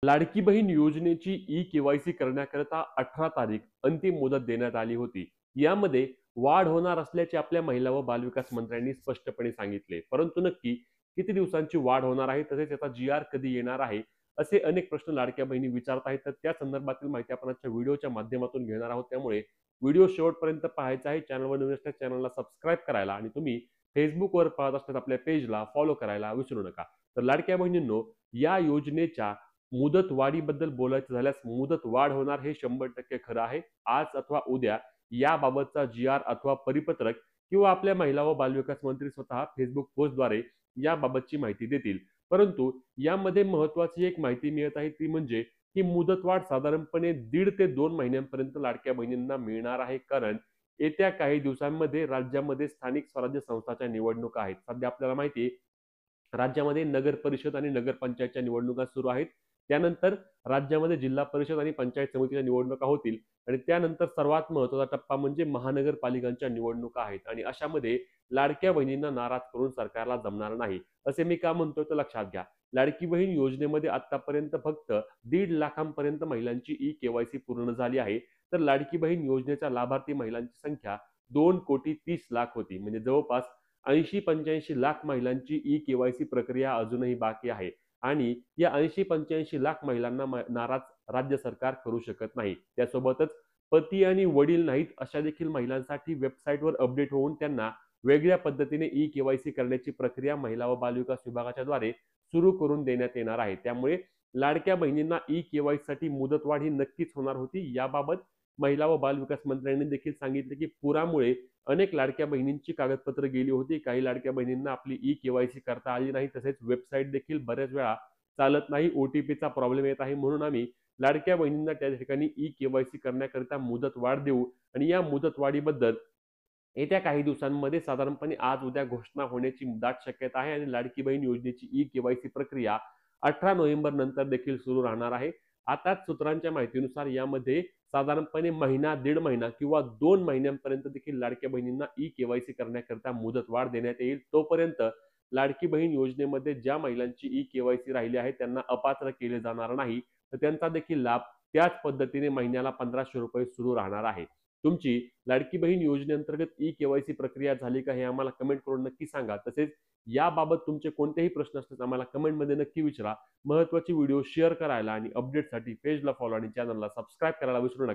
लाडकी बहीण योजनेची ई-के-वाय-सी करण्याकरता 18 तारीख अंतिम मुदत देण्यात आली होती. यामध्ये वाढ होणार असल्याचे आपल्या महिला व बालविकास मंत्र्यांनी स्पष्टपणे सांगितले. परंतु नक्की किती दिवसांची वाढ होणार आहे, तसेच याचा जी-आर कधी येणार आहे, असे अनेक प्रश्न लाडक्या बहिणी विचारत आहेत. तर त्या संदर्भातील माहिती आपण आजच्या व्हिडिओच्या माध्यमातून घेणार आहोत. त्यामुळे व्हिडिओ शेवटपर्यंत पाहायचा आहे. चॅनलवर नवीन असल्यास चॅनलला सबस्क्राईब करायला आणि तुम्ही Facebookवर पाहत असल्यास आपल्या पेजला फॉलो करायला विसरू नका. तर लाडक्या बहिणींनो, या योजनेच्या मुदत वाढीबद्दल बोलायचं झाल्यास मुदत वाढ होणार हे 100% खरं आहे. आज अथवा उद्या याबाबतचा जी-आर अथवा परिपत्रक किंवा आपल्या महिला व बालविकास मंत्री स्वतः फेसबुक पोस्टद्वारे याबाबतची माहिती देतील. परंतु यामध्ये महत्त्वाची एक माहिती मिळत आहे ती म्हणजे ही मुदतवाढ साधारणपणे 1.5 ते 2 महिन्यांपर्यंत लाडक्या बहिणींना मिळणार आहे. कारण येत्या काही दिवसांमध्ये राज्यामध्ये स्थानिक स्वराज्य संस्थांच्या निवडणुका आहेत. सध्या आपल्याला माहिती आहे राज्यामध्ये नगर परिषद आणि नगरपंचायतच्या निवडणुका सुरू आहेत. त्यानंतर राज्यामध्ये जिल्हा परिषद आणि पंचायत समितीच्या निवडणुका होतील आणि त्यानंतर सर्वात महत्त्वाचा टप्पा म्हणजे महानगरपालिकांच्या निवडणुका आहेत आणि अशामध्ये लाडक्या बहिणींना नाराज करून सरकारला जमणार नाही. असे मी का म्हणतोय तर लक्षात घ्या. लाडकी बहीण योजनेमध्ये आतापर्यंत फक्त 1.5 लाखांपर्यंत महिलांची ई-के-वाय-सी पूर्ण झाली आहे. तर लाडकी बहीण योजनेच्या लाभार्थी महिलांची संख्या 2,30,00,000 होती. म्हणजे जवळपास 80-85 लाख महिलांची ई-के-वाय-सी प्रक्रिया अजूनही बाकी आहे आणि या 80-85 लाख महिलांना नाराज राज्य सरकार करू शकत नाही. त्यासोबतच पती आणि वडील नाहीत अशा देखील महिलांसाठी वेबसाईटवर अपडेट होऊन त्यांना वेगळ्या पद्धतीने ई-के-वाय-सी करण्याची प्रक्रिया महिला व बालविकास विभागाच्या द्वारे सुरू करून देण्यात येणार आहे. त्यामुळे लाडक्या बहिणींना ई-के-वाय-सीसाठी मुदतवाढ ही नक्कीच होणार होती. याबाबत महिला व बालविकास मंत्र्यांनी देखील सांगितले की पुरामुळे अनेक लाडक्या बहिणींची कागदपत्र गेली होती. काही लाडक्या बहिणींना आपली ई-के-वाय-सी करता आली नाही. तसेच वेबसाईट देखील बऱ्याच वेळा चालत नाही. ओ-टी-पीचा प्रॉब्लेम येत आहे. म्हणून आम्ही लाडक्या बहिणींना त्या ठिकाणी ई-के-वाय-सी करण्याकरिता मुदतवाढ देऊ आणि या मुदतवाढीबद्दल येत्या काही दिवसांमध्ये साधारणपणे आज उद्या घोषणा होण्याची दाट शक्यता आहे आणि लाडकी बहीण योजनेची ई-के-वाय-सी प्रक्रिया 18 नोव्हेंबर नंतर देखील सुरू राहणार आहे. आताच सूत्रांच्या माहितीनुसार यामध्ये साधारणपणे महिना, दीड महिना किंवा 2 महिन्यांपर्यंत देखील लाडक्या बहिणींना ई-के-वाय-सी करण्याकरिता मुदतवाढ देण्यात येईल. तोपर्यंत लाडकी बहीण योजनेमध्ये ज्या महिलांची ई-के-वाय-सी राहिली आहे त्यांना अपात्र केले जाणार नाही. तर त्यांचा देखील लाभ त्याच पद्धतीने महिन्याला ₹1,500 सुरू राहणार आहे. तुमची लाडकी बहीण योजनेअंतर्गत ई-के-वाय-सी प्रक्रिया झाली का हे आम्हाला कमेंट करून नक्की सांगा. तसेच याबाबत तुमचे कोणतेही प्रश्न असल्यास आम्हाला कमेंटमध्ये नक्की विचारा. महत्त्वाची व्हिडिओ शेअर करायला आणि अपडेटसाठी पेजला फॉलो आणि चॅनलला सबस्क्राईब करायला विसरू नका.